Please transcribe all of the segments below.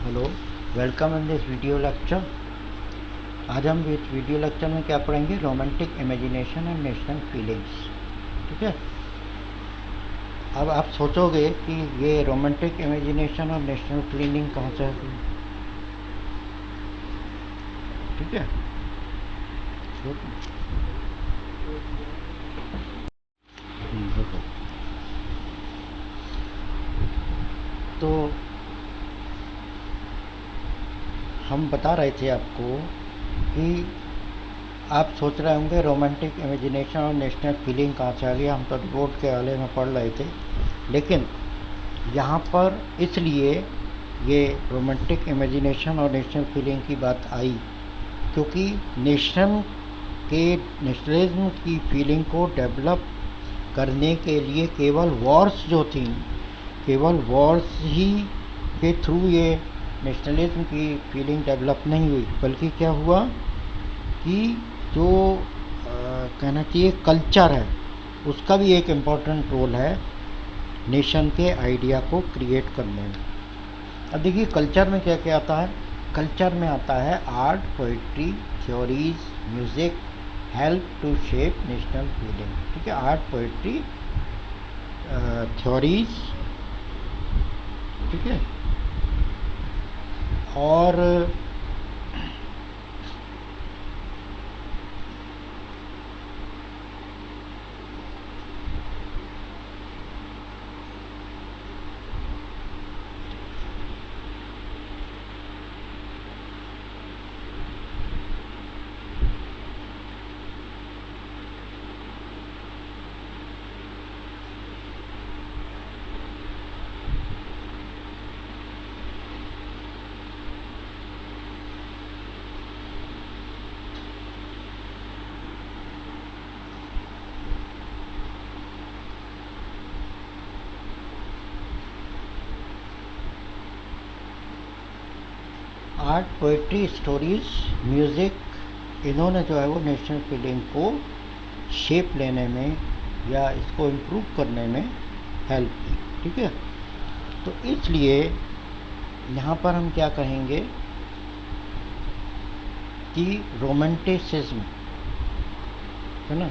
Hello, welcome in this video lecture. आज हम इस वीडियो लेक्चर में क्या पढ़ेंगे? Romantic imagination and national feelings. ठीक है। अब आप सोचोगे कि ये रोमांटिक इमेजिनेशन और नेशनल फीलिंग कहाँ से है? ठीक है। देखो, तो हम बता रहे थे आपको कि आप सोच रहे होंगे रोमांटिक इमेजिनेशन और नेशनल फीलिंग कहाँ से आ गया। हम तो रिपोर्ट के वाले में पढ़ रहे थे, लेकिन यहाँ पर इसलिए ये रोमांटिक इमेजिनेशन और नेशनल फीलिंग की बात आई क्योंकि नेशनलिज्म की फीलिंग को डेवलप करने के लिए केवल वॉर्स ही के थ्रू ये नेशनलिज्म की फीलिंग डेवलप नहीं हुई, बल्कि क्या हुआ कि जो कहना चाहिए कल्चर है, उसका भी एक इम्पोर्टेंट रोल है नेशन के आइडिया को क्रिएट करने में। अब देखिए, कल्चर में क्या क्या आता है। कल्चर में आता है art, poetry, theories, music help to shape national feeling. ठीक है, आर्ट, पोइट्री, थ्योरीज, ठीक है, और आर्ट, पोइट्री, स्टोरीज, म्यूज़िक, इन्होंने जो है वो नेशनल फीलिंग को शेप लेने में या इसको इम्प्रूव करने में हेल्प की। ठीक है, तो इसलिए यहाँ पर हम क्या कहेंगे कि रोमांटिसिज्म है ना।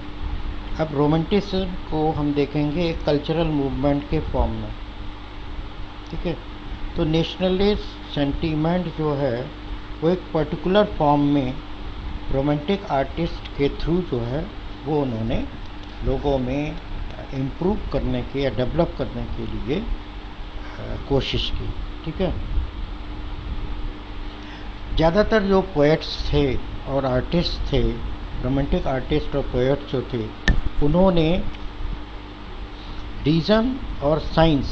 अब रोमांटिसिज्म को हम देखेंगे एक कल्चरल मूवमेंट के फॉर्म में। ठीक है, तो नेशनलिस्ट सेंटीमेंट जो है वो एक पर्टिकुलर फॉर्म में रोमांटिक आर्टिस्ट के थ्रू जो है वो उन्होंने लोगों में इम्प्रूव करने के या डेवलप करने के लिए कोशिश की। ठीक है, ज़्यादातर जो पोएट्स थे और आर्टिस्ट थे, रोमांटिक आर्टिस्ट और पोएट्स जो थे, उन्होंने रीज़न और साइंस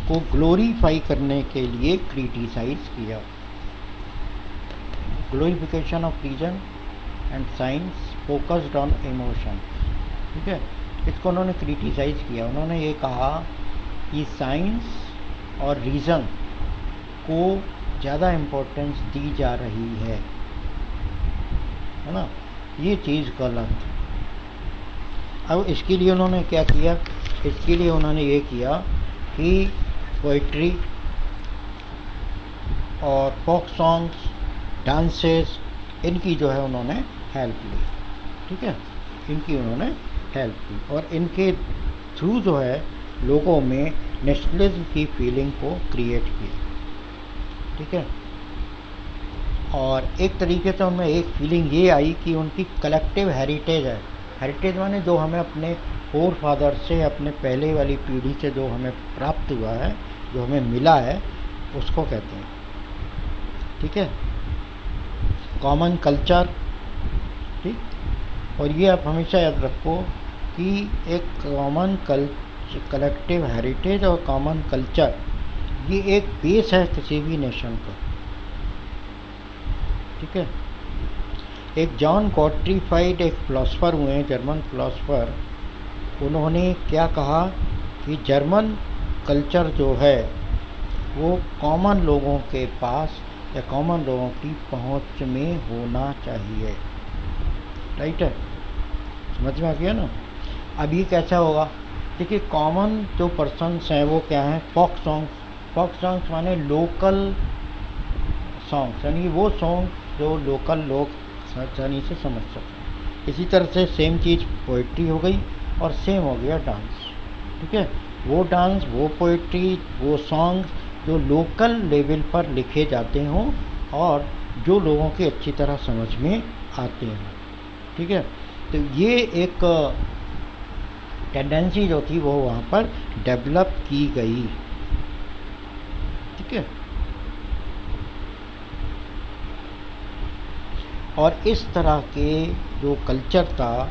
को ग्लोरीफाई करने के लिए क्रिटिसाइज किया। Glorification of reason and science focused on emotion. ठीक है, इसको उन्होंने क्रिटिसाइज किया। उन्होंने ये कहा कि साइंस और रीज़न को ज़्यादा इम्पोर्टेंस दी जा रही है ना, ये चीज़ गलत। अब इसके लिए उन्होंने क्या किया? इसके लिए उन्होंने ये किया कि पोइट्री और फोक सॉन्ग्स, डांसेस, इनकी जो है उन्होंने हेल्प ली। ठीक है, इनकी उन्होंने हेल्प की और इनके थ्रू जो है लोगों में नेशनलिज्म की फीलिंग को क्रिएट किया। ठीक है, और एक तरीके से उनमें एक फीलिंग ये आई कि उनकी कलेक्टिव हेरिटेज है। हेरिटेज माने जो हमें अपने फोर फादर से, अपने पहले वाली पीढ़ी से जो हमें प्राप्त हुआ है, जो हमें मिला है, उसको कहते हैं। ठीक है, कॉमन कल्चर। ठीक, और ये आप हमेशा याद रखो कि एक कॉमन कलेक्टिव हेरिटेज और कॉमन कल्चर ये एक बेस है किसी भी नेशन का। ठीक है, एक जॉन गॉटफ्रीड एक फिलोसफर हुए, जर्मन फिलोसफर, उन्होंने क्या कहा कि जर्मन कल्चर जो है वो कॉमन लोगों के पास या कॉमन लोगों की पहुंच में होना चाहिए। राइट है, समझ में आ गया ना। अब ये कैसा होगा? देखिए, कॉमन जो पर्सन्स हैं वो क्या हैं? Folk songs. फोक सॉन्ग्स माने लोकल सॉन्ग्स, यानी वो सॉन्ग जो लोकल लोग आसानी से समझ सकें। इसी तरह से सेम चीज़ पोइट्री हो गई और सेम हो गया डांस। ठीक है, वो डांस, वो पोइट्री, वो सॉन्ग्स जो लोकल लेवल पर लिखे जाते हों और जो लोगों के अच्छी तरह समझ में आते हैं। ठीक है, तो ये एक टेंडेंसी जो थी वो वहाँ पर डेवलप की गई। ठीक है, और इस तरह के जो कल्चर था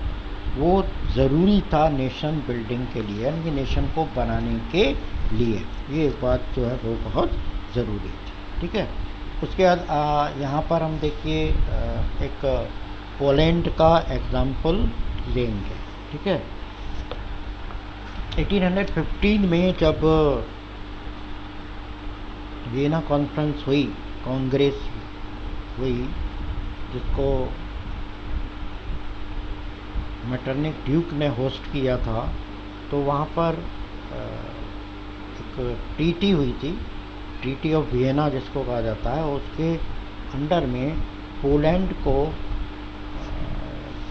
वो ज़रूरी था नेशन बिल्डिंग के लिए, यानी कि नेशन को बनाने के लिए। ये एक बात जो है वो बहुत ज़रूरी थी। ठीक है, उसके बाद यहाँ पर हम देखिए एक पोलैंड का एग्जाम्पल लेंगे। ठीक है, 1815 में जब वियना कॉन्फ्रेंस हुई, कांग्रेस हुई, जिसको मेटरनिक ड्यूक ने होस्ट किया था, तो वहाँ पर एक ट्रीटी हुई थी, ट्रीटी ऑफ वियना जिसको कहा जाता है। उसके अंडर में पोलैंड को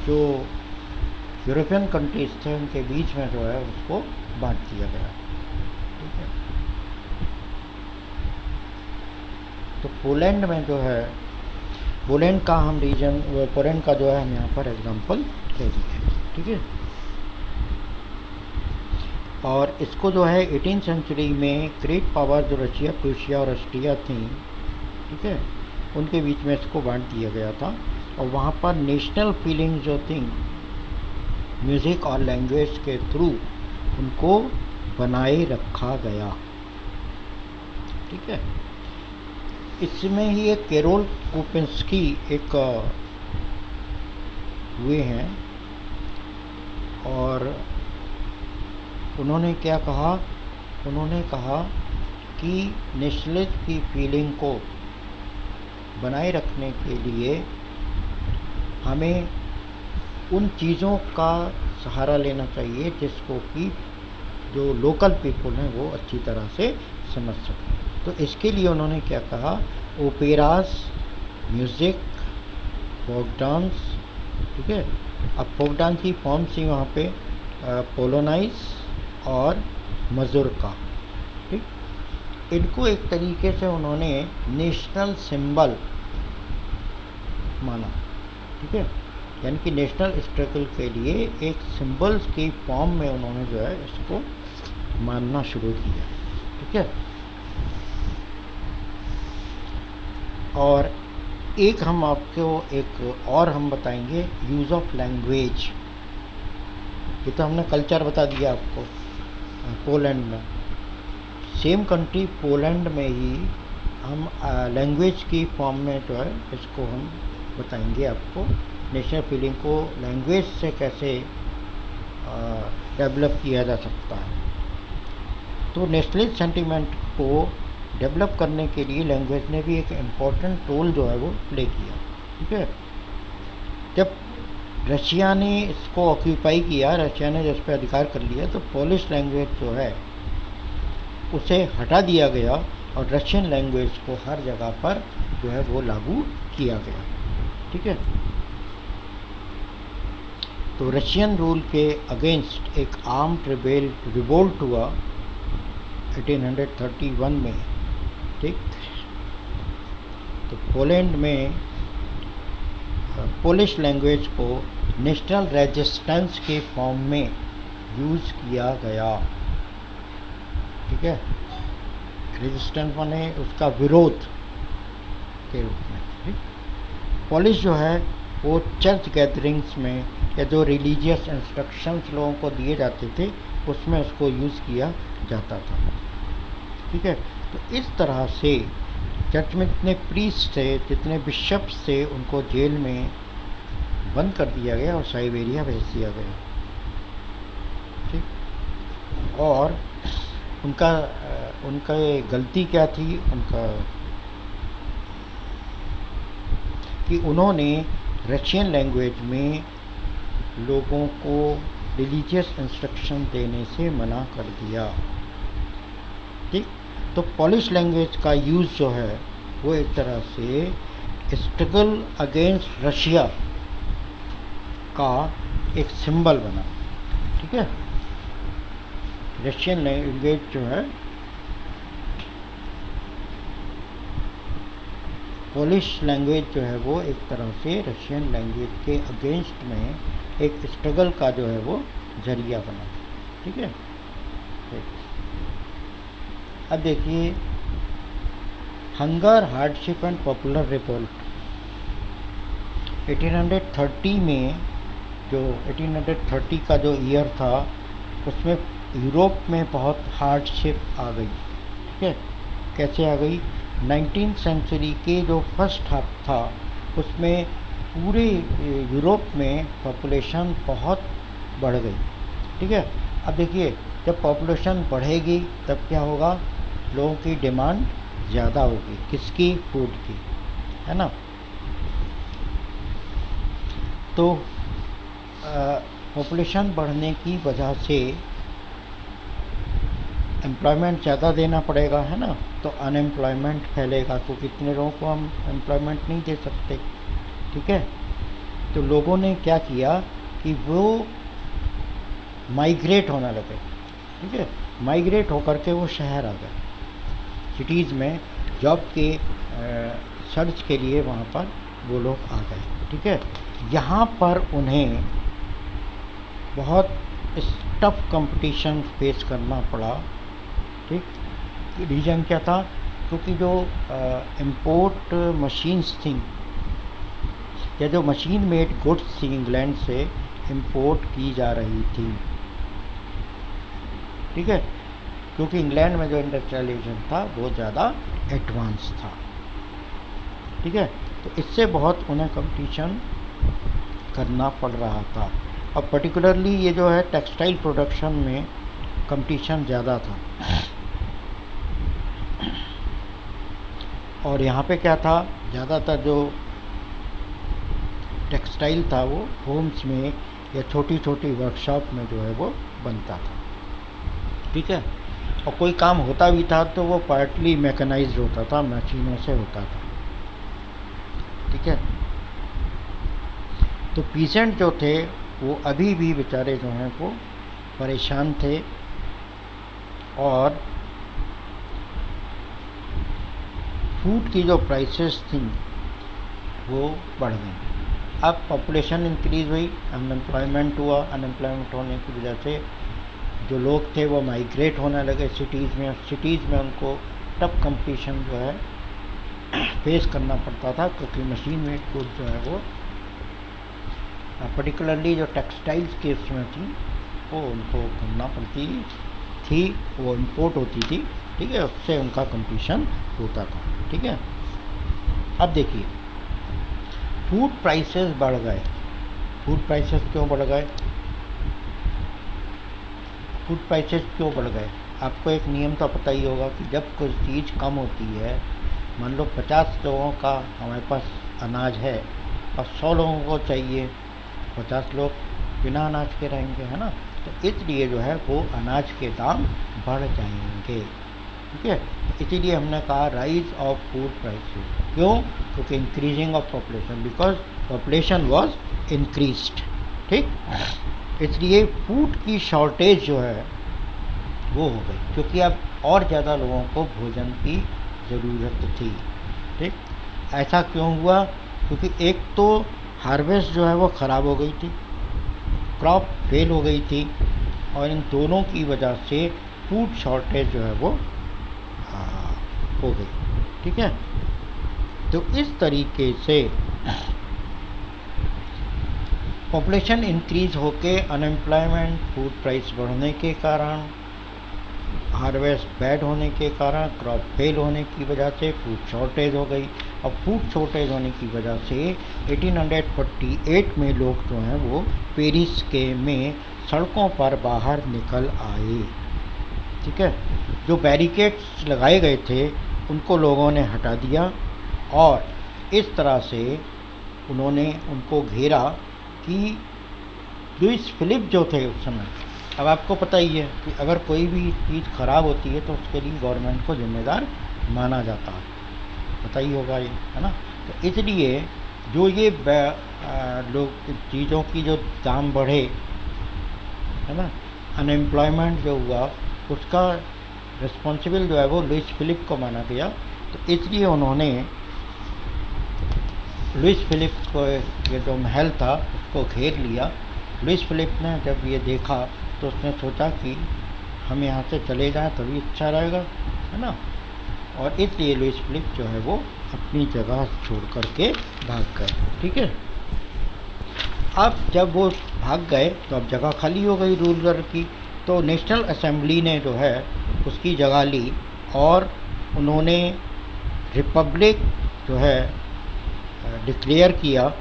जो यूरोपियन कंट्रीज थे उनके बीच में जो है उसको बांट दिया गया। ठीक है, तो पोलैंड में जो है, पोलैंड का हम रीजन, पोलैंड का जो है हम यहाँ पर एग्जांपल ले लिए। ठीक है, और इसको जो है 18वीं सेंचुरी में ग्रेट पावर जो रशिया, प्रूशिया और ऑस्ट्रिया थी, ठीक है, उनके बीच में इसको बांट दिया गया था। और वहाँ पर नेशनल फीलिंग जो थी म्यूज़िक और लैंग्वेज के थ्रू उनको बनाए रखा गया। ठीक है, इसमें ही एक कैरोल कोपेंस्की एक हुए हैं, और उन्होंने क्या कहा, उन्होंने कहा कि नेशनलिज्म की फीलिंग को बनाए रखने के लिए हमें उन चीज़ों का सहारा लेना चाहिए जिसको कि जो लोकल पीपल हैं वो अच्छी तरह से समझ सकें। तो इसके लिए उन्होंने क्या कहा, ओपेरास, म्यूज़िक, फोक डांस। ठीक है, अब फोक डांस की फॉर्म थी वहाँ पे पोलोनाइज और मजुरका। ठीक, इनको एक तरीके से उन्होंने नेशनल सिंबल माना। ठीक है, यानी कि नेशनल स्ट्रगल के लिए एक सिंबल्स की फॉर्म में उन्होंने जो है इसको मानना शुरू किया। ठीक है, और एक हम आपको एक और हम बताएंगे यूज़ ऑफ लैंग्वेज। ये तो हमने कल्चर बता दिया आपको पोलैंड में। सेम कंट्री पोलैंड में ही हम लैंग्वेज की फॉर्म में जो है इसको हम बताएंगे आपको, नेशनल फीलिंग को लैंग्वेज से कैसे डेवलप किया जा सकता है। तो नेशनलिस्ट सेंटिमेंट को डेवलप करने के लिए लैंग्वेज ने भी एक इम्पॉर्टेंट रोल जो है वो प्ले किया। ठीक है, जब रशिया ने इसको ऑक्यूपाई किया, रशिया ने जिस पर अधिकार कर लिया, तो पोलिश लैंग्वेज जो है उसे हटा दिया गया और रशियन लैंग्वेज को हर जगह पर जो है वो लागू किया गया। ठीक है, तो रशियन रूल के अगेंस्ट एक आर्म्ड रिवोल्ट हुआ 1831 में। ठीक, तो पोलैंड में पोलिश लैंग्वेज को नेशनल रेजिस्टेंस के फॉर्म में यूज़ किया गया। ठीक है, रेजिस्टेंस माने उसका विरोध के रूप में। ठीक, पोलिश जो है वो चर्च गैदरिंग्स में या जो रिलीजियस इंस्ट्रक्शंस लोगों को दिए जाते थे उसमें उसको यूज़ किया जाता था। ठीक है, तो इस तरह से चर्च में जितने प्रीस्ट थे, जितने बिशप्स थे, उनको जेल में बंद कर दिया गया और साइबेरिया भेज दिया गया। ठीक, और उनका गलती क्या थी, उनका कि उन्होंने रशियन लैंग्वेज में लोगों को रिलीजियस इंस्ट्रक्शन देने से मना कर दिया। ठीक, तो पोलिश लैंग्वेज का यूज़ जो है वो एक तरह से स्ट्रगल अगेंस्ट रशिया का एक सिंबल बना। ठीक है, रशियन लैंग्वेज जो है, पोलिश लैंग्वेज जो है वो एक तरह से रशियन लैंग्वेज के अगेंस्ट में एक स्ट्रगल का जो है वो जरिया बना। ठीक है, अब देखिए hunger, hardship and popular revolt. 1830 में, जो 1830 का जो ईयर था, उसमें यूरोप में बहुत हार्डशिप आ गई। ठीक है, कैसे आ गई? 19th सेंचुरी के जो फर्स्ट हाफ था उसमें पूरे यूरोप में पॉपुलेशन बहुत बढ़ गई। ठीक है, अब देखिए जब पॉपुलेशन बढ़ेगी तब क्या होगा? लोगों की डिमांड ज़्यादा होगी। किसकी? फूड की, है ना। तो पॉपुलेशन बढ़ने की वजह से एम्प्लॉयमेंट ज़्यादा देना पड़ेगा, है ना। तो अनएम्प्लॉयमेंट फैलेगा, तो कितने लोगों को हम एम्प्लॉयमेंट नहीं दे सकते। ठीक है, तो लोगों ने क्या किया कि वो माइग्रेट होने लगे। ठीक है, माइग्रेट होकर के वो शहर आ गए, सिटीज़ में जॉब के सर्च के लिए वहाँ पर वो लोग आ गए। ठीक है, यहाँ पर उन्हें बहुत टफ कंपटीशन फेस करना पड़ा। ठीक, रीज़न क्या था? क्योंकि जो इम्पोर्ट मशीन्स थी या जो मशीन मेड गुड्स थी इंग्लैंड से इम्पोर्ट की जा रही थी। ठीक है, क्योंकि इंग्लैंड में जो इंडस्ट्रियलाइजेशन था वो ज़्यादा एडवांस था। ठीक है, तो इससे बहुत उन्हें कंपटीशन करना पड़ रहा था। और पर्टिकुलरली ये जो है टेक्सटाइल प्रोडक्शन में कंपटीशन ज़्यादा था। और यहाँ पे क्या था? ज़्यादातर जो टेक्सटाइल था वो होम्स में या छोटी छोटी वर्कशॉप में जो है वो बनता था। ठीक है, और कोई काम होता भी था तो वो पार्टली मैकेनाइज्ड होता था, मशीनों से होता था। ठीक है, तो पीसेंट जो थे वो अभी भी बेचारे जो हैं वो परेशान थे और फूड की जो प्राइसेस थी वो बढ़ गई। अब पॉपुलेशन इंक्रीज हुई, अनएम्प्लॉयमेंट हुआ, अनएम्प्लॉयमेंट होने की वजह से जो लोग थे वो माइग्रेट होने लगे सिटीज़ में। सिटीज़ में उनको टफ कंपटीशन जो है फेस करना पड़ता था, क्योंकि मशीन मेड गुड जो है वो पर्टिकुलरली जो टेक्सटाइल्स के उसमें थी वो उनको करना पड़ती थी, वो इम्पोर्ट होती थी। ठीक है, उससे उनका कंपटीशन होता था। ठीक है, अब देखिए फूड प्राइसेस बढ़ गए। फूड प्राइसेस क्यों बढ़ गए? फूड प्राइसेस क्यों बढ़ गए? आपको एक नियम तो पता ही होगा कि जब कोई चीज़ कम होती है, मान लो 50 लोगों का हमारे पास अनाज है और 100 लोगों को चाहिए, 50 लोग बिना अनाज के रहेंगे, है ना। तो इसलिए जो है वो अनाज के दाम बढ़ जाएंगे। ठीक है, इसीलिए हमने कहा राइज ऑफ फूड प्राइसेस। क्यों? क्योंकि increasing of population, because population was increased. ठीक, इसलिए फूड की शॉर्टेज जो है वो हो गई, क्योंकि अब और ज़्यादा लोगों को भोजन की ज़रूरत थी। ठीक, ऐसा क्यों हुआ? क्योंकि एक तो हार्वेस्ट जो है वो ख़राब हो गई थी, क्रॉप फेल हो गई थी, और इन दोनों की वजह से फूड शॉर्टेज जो है वो हो गई। ठीक है, तो इस तरीके से पॉपुलेशन इंक्रीज होके अनएम्प्लॉयमेंट, फूड प्राइस बढ़ने के कारण, हार्वेस्ट बैड होने के कारण, क्रॉप फेल होने की वजह से फूड शॉर्टेज हो गई। और फूड शॉर्टेज होने की वजह से 1848 में लोग जो हैं वो पेरिस के में सड़कों पर बाहर निकल आए। ठीक है, जो बैरिकेड्स लगाए गए थे उनको लोगों ने हटा दिया और इस तरह से उन्होंने उनको घेरा कि लुइस फिलिप जो थे उस समय, अब आपको पता ही है कि अगर कोई भी चीज़ ख़राब होती है तो उसके लिए गवर्नमेंट को जिम्मेदार माना जाता है। पता ही होगा ये, है ना। तो इसलिए जो ये लोग चीज़ों की जो दाम बढ़े, है ना, अनएम्प्लॉयमेंट जो हुआ, उसका रिस्पॉन्सिबल जो है वो लुइस फिलिप को माना गया। तो इसलिए उन्होंने लुइस फिलिप को ये जो महल था उसको घेर लिया। लुइस फिलिप ने जब ये देखा तो उसने सोचा कि हम यहाँ से चले जाएं तभी अच्छा रहेगा, है ना। और इसलिए लुइस फिलिप जो है वो अपनी जगह छोड़ करके भाग गए, ठीक है। अब जब वो भाग गए तो अब जगह खाली हो गई रूलर की, तो नेशनल असेंबली ने जो है उसकी जगह ली और उन्होंने रिपब्लिक जो है डिक्लेयर किया।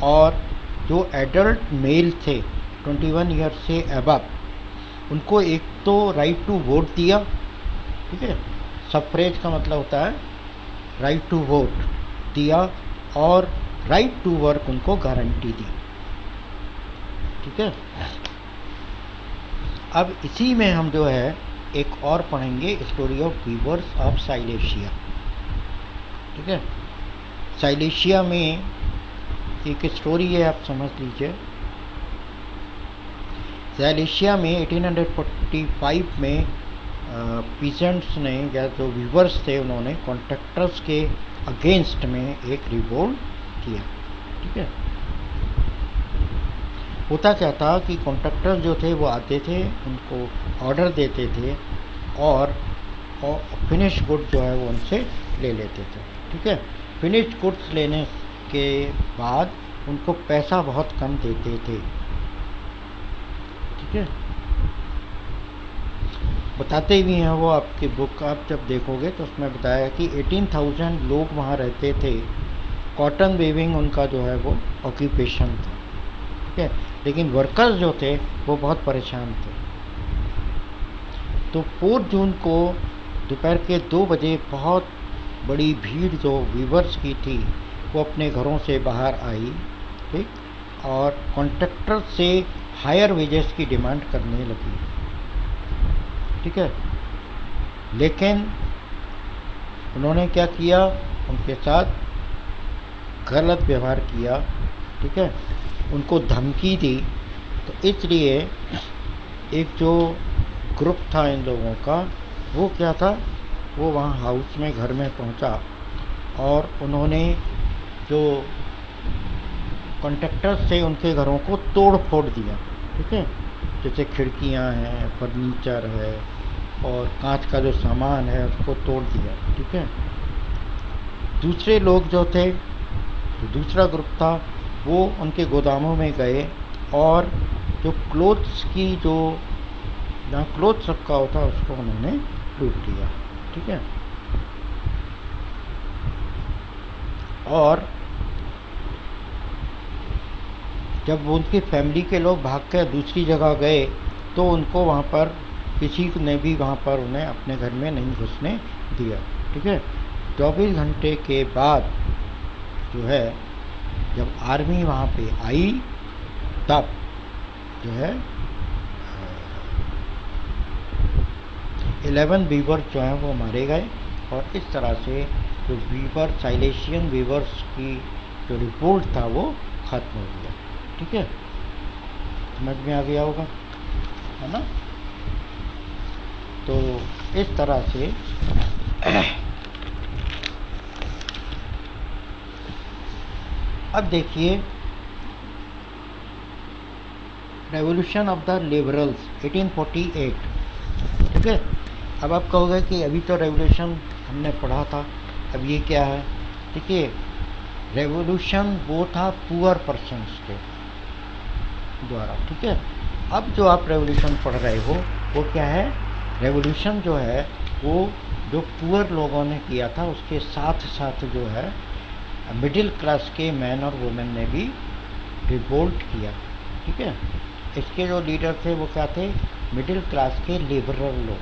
और जो एडल्ट मेल थे 21 ईयर से अबव, उनको एक तो राइट टू वोट दिया, ठीक है। सफ्रेज का मतलब होता है राइट टू वोट दिया, और राइट टू वर्क उनको गारंटी दी, ठीक है। अब इसी में हम जो है एक और पढ़ेंगे story of viewers of silicea, ठीक है। साइलेशिया में एक स्टोरी है, आप समझ लीजिए। साइलेशिया में 1845 में पीसेंट्स ने या जो वीवर्स थे उन्होंने कॉन्ट्रैक्टर्स के अगेंस्ट में एक रिवोल्ट किया, ठीक है। होता क्या था कि कॉन्ट्रैक्टर्स जो थे वो आते थे, उनको ऑर्डर देते थे और फिनिश गुड जो है वो उनसे ले लेते थे, ठीक है। फिनिश गुड्स लेने के बाद उनको पैसा बहुत कम देते थे, ठीक है। बताते भी हैं वो, आपकी बुक आप जब देखोगे तो उसमें बताया कि 18,000 लोग वहाँ रहते थे। कॉटन वेविंग उनका जो है वो ऑक्यूपेशन था, ठीक है। लेकिन वर्कर्स जो थे वो बहुत परेशान थे। तो 4 जून को दोपहर के 2 बजे बहुत बड़ी भीड़ जो वीवर्स की थी वो अपने घरों से बाहर आई, ठीक, और कॉन्ट्रैक्टर से हायर वेजेस की डिमांड करने लगी, ठीक है। लेकिन उन्होंने क्या किया, उनके साथ गलत व्यवहार किया, ठीक है, उनको धमकी दी। तो इसलिए एक जो ग्रुप था इन लोगों का, वो क्या था, वो वहाँ हाउस में घर में पहुँचा और उन्होंने जो कॉन्ट्रैक्टर्स थे उनके घरों को तोड़ फोड़ दिया, ठीक है। जैसे खिड़कियाँ हैं, फर्नीचर है और कांच का जो सामान है उसको तोड़ दिया, ठीक है। दूसरे लोग जो थे, तो दूसरा ग्रुप था, वो उनके गोदामों में गए और जो क्लोथ्स की जो जहाँ क्लोथ्स रखा होता उसको उन्होंने लूट लिया, ठीक है। और जब उनकी फैमिली के लोग भाग कर दूसरी जगह गए तो उनको वहाँ पर किसी ने भी वहाँ पर उन्हें अपने घर में नहीं घुसने दिया, ठीक है। 24 घंटे के बाद जो है जब आर्मी वहाँ पे आई तब जो है 11 वीवर जो हैं वो मारे गए। और इस तरह से जो वीवर साइलेशियन वीवर्स की जो रिपोर्ट था वो खत्म हो गया, ठीक है। समझ में आ गया होगा, है ना। तो इस तरह से अब देखिए रेवोल्यूशन ऑफ द लिबरल्स 1848, ठीक है। अब आप कहोगे कि अभी तो रेवोल्यूशन हमने पढ़ा था, अब ये क्या है। देखिए रेवोल्यूशन वो था पुअर पर्सन्स के द्वारा, ठीक है। अब जो आप रेवोल्यूशन पढ़ रहे हो वो क्या है, रेवोल्यूशन जो है वो जो पुअर लोगों ने किया था उसके साथ साथ जो है मिडिल क्लास के मैन और वुमेन ने भी रिवोल्ट किया, ठीक है। इसके जो लीडर थे वो क्या थे, मिडिल क्लास के लिबरल लोग,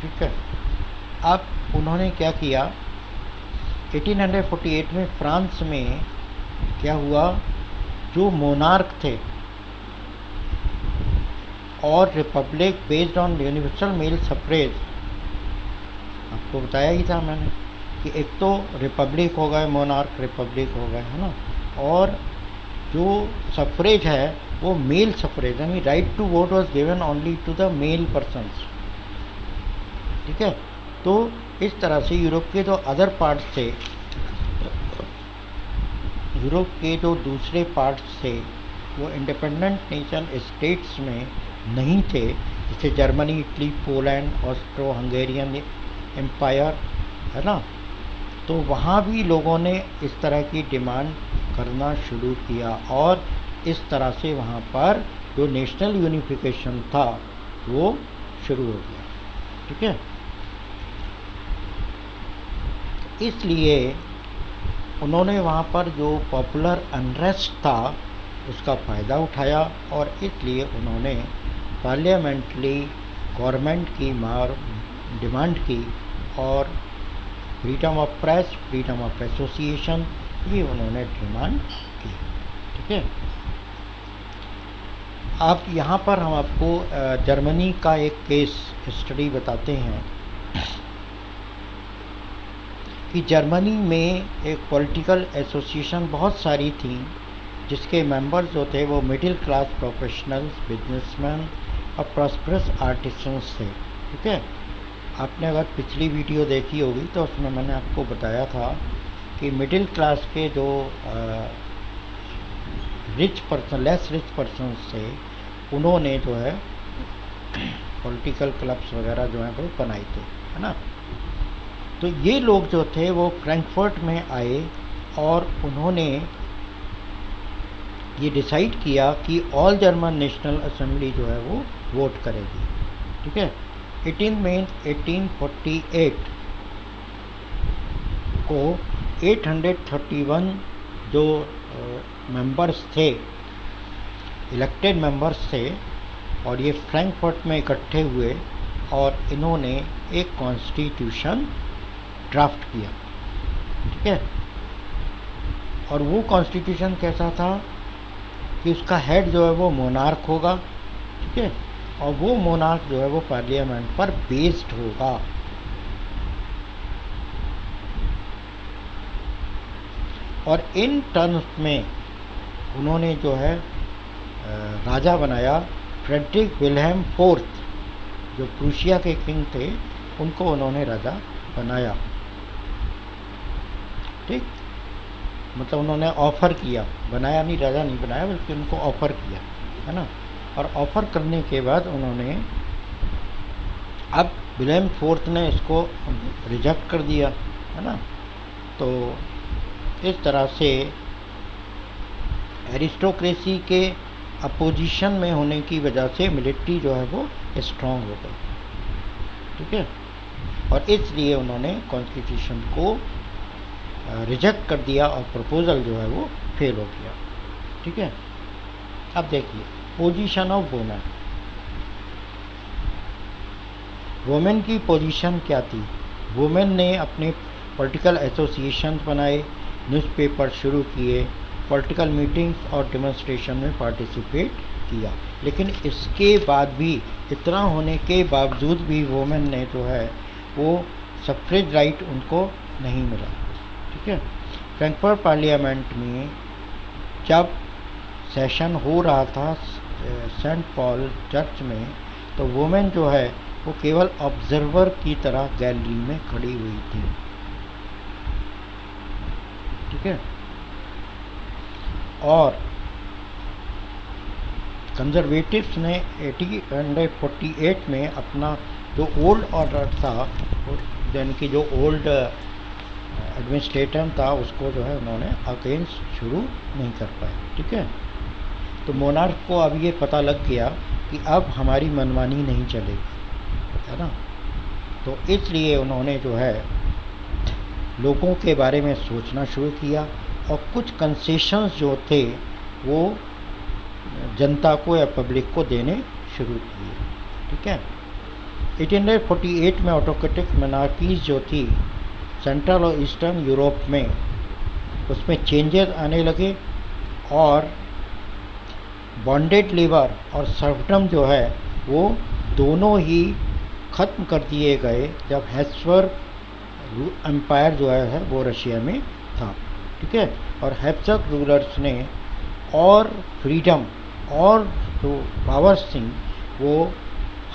ठीक है। अब उन्होंने क्या किया, 1848 में फ्रांस में क्या हुआ, जो मोनार्क थे और republic based on universal male suffrage आपको बताया ही था मैंने कि एक तो रिपब्लिक हो गए, मोनार्क रिपब्लिक हो गए, है ना, और जो सफरेज है वो मेल सफरेज, यानी right to vote was given only to the male persons. ठीक है, तो इस तरह से यूरोप के जो अदर पार्ट्स थे, यूरोप के जो दूसरे पार्ट्स थे वो इंडिपेंडेंट नेशन स्टेट्स में नहीं थे, जैसे Germany, Italy, Poland, Austro Hungarian empire, है ना, तो वहाँ भी लोगों ने इस तरह की डिमांड करना शुरू किया और इस तरह से वहाँ पर जो नेशनल यूनिफिकेशन था वो शुरू हो गया। ठीक है, इसलिए उन्होंने वहाँ पर जो पॉपुलर अनरेस्ट था उसका फ़ायदा उठाया और इसलिए उन्होंने पार्लियामेंट्री गवर्नमेंट की डिमांड की और freedom of press, freedom of association, ये उन्होंने डिमांड की। ठीक है, अब यहाँ पर हम आपको जर्मनी का एक केस स्टडी बताते हैं कि जर्मनी में एक पॉलिटिकल एसोसिएशन बहुत सारी थी जिसके मेंबर्स जो थे वो मिडिल क्लास प्रोफेशनल्स, बिजनेसमैन और प्रॉस्परस आर्टिसंस थे। ठीक है, आपने अगर पिछली वीडियो देखी होगी तो उसमें मैंने आपको बताया था कि मिडिल क्लास के जो rich person, less rich persons थे, उन्होंने जो है पॉलिटिकल क्लब्स वगैरह जो हैं वो बनाए थे, है ना। तो ये लोग जो थे वो फ्रैंकफर्ट में आए और उन्होंने ये डिसाइड किया कि ऑल जर्मन नेशनल असेंबली जो है वो वोट करेगी। ठीक है, 18 मई 1848 को 831 जो मेंबर्स थे, इलेक्टेड मेंबर्स थे, और ये फ्रैंकफर्ट में इकट्ठे हुए और इन्होंने एक कॉन्स्टिट्यूशन ड्राफ्ट किया। ठीक है, और वो कॉन्स्टिट्यूशन कैसा था कि उसका हेड जो है वो मोनार्क होगा। ठीक है, और वो मोनार्क जो है वो पार्लियामेंट पर बेस्ड होगा। और इन टर्म्स में उन्होंने जो है राजा बनाया फ्रेडरिक विल्हेम फोर्थ, जो प्रूशिया के किंग थे, उनको उन्होंने राजा बनाया। ठीक, मतलब उन्होंने ऑफर किया, बनाया नहीं, राजा नहीं बनाया, बल्कि उनको ऑफर किया, है ना। और ऑफर करने के बाद उन्होंने, अब विलियम फोर्थ ने इसको रिजेक्ट कर दिया, है ना। तो इस तरह से एरिस्टोक्रेसी के अपोजिशन में होने की वजह से मिलिट्री जो है वो स्ट्रांग हो गई। ठीक है, और इसलिए उन्होंने कॉन्स्टिट्यूशन को रिजेक्ट कर दिया और प्रपोजल जो है वो फेल हो गया। ठीक है, अब देखिए पोजीशन ऑफ वुमेन। वुमेन की पोजीशन क्या थी? वुमेन ने अपने पॉलिटिकल एसोसिएशन बनाए, न्यूज़पेपर शुरू किए, पॉलिटिकल मीटिंग्स और डेमोन्स्ट्रेशन में पार्टिसिपेट किया, लेकिन इसके बाद भी, इतना होने के बावजूद भी वुमेन ने जो है वो सफ्रेज राइट उनको नहीं मिला। ठीक है, फ्रैंकफर्ट पार्लियामेंट में जब सेशन हो रहा था सेंट पॉल चर्च में, तो वुमेन जो है वो केवल ऑब्जर्वर की तरह गैलरी में खड़ी हुई थी। ठीक है, और कंजर्वेटिव्स ने 1848 में अपना जो ओल्ड ऑर्डर था, यानी कि जो ओल्ड एडमिनिस्ट्रेटर था, उसको जो है उन्होंने अगेंस्ट शुरू नहीं कर पाए। ठीक है, तो मोनार्क को अब ये पता लग गया कि अब हमारी मनमानी नहीं चलेगी, है ना। तो इसलिए उन्होंने जो है लोगों के बारे में सोचना शुरू किया और कुछ कंसेशंस जो थे वो जनता को या पब्लिक को देने शुरू किए। ठीक है, 1848 में ऑटोक्रेटिक मोनार्कीज जो थी सेंट्रल और ईस्टर्न यूरोप में, उसमें चेंजेस आने लगे और बॉन्डेड लेबर और सर्फडम जो है वो दोनों ही ख़त्म कर दिए गए जब हैब्सबर्ग एम्पायर जो है वो रशिया में था, ठीक है। और हैब्सबर्ग रूलर्स ने और फ्रीडम और जो पावर्स थी वो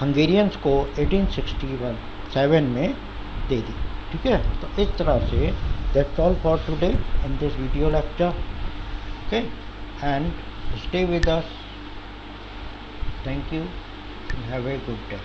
हंगेरियंस को 1867 में दे दी, ठीक है। तो इस तरह से that's all for today in this video lecture, okay, and stay with us. Thank you, have a good day.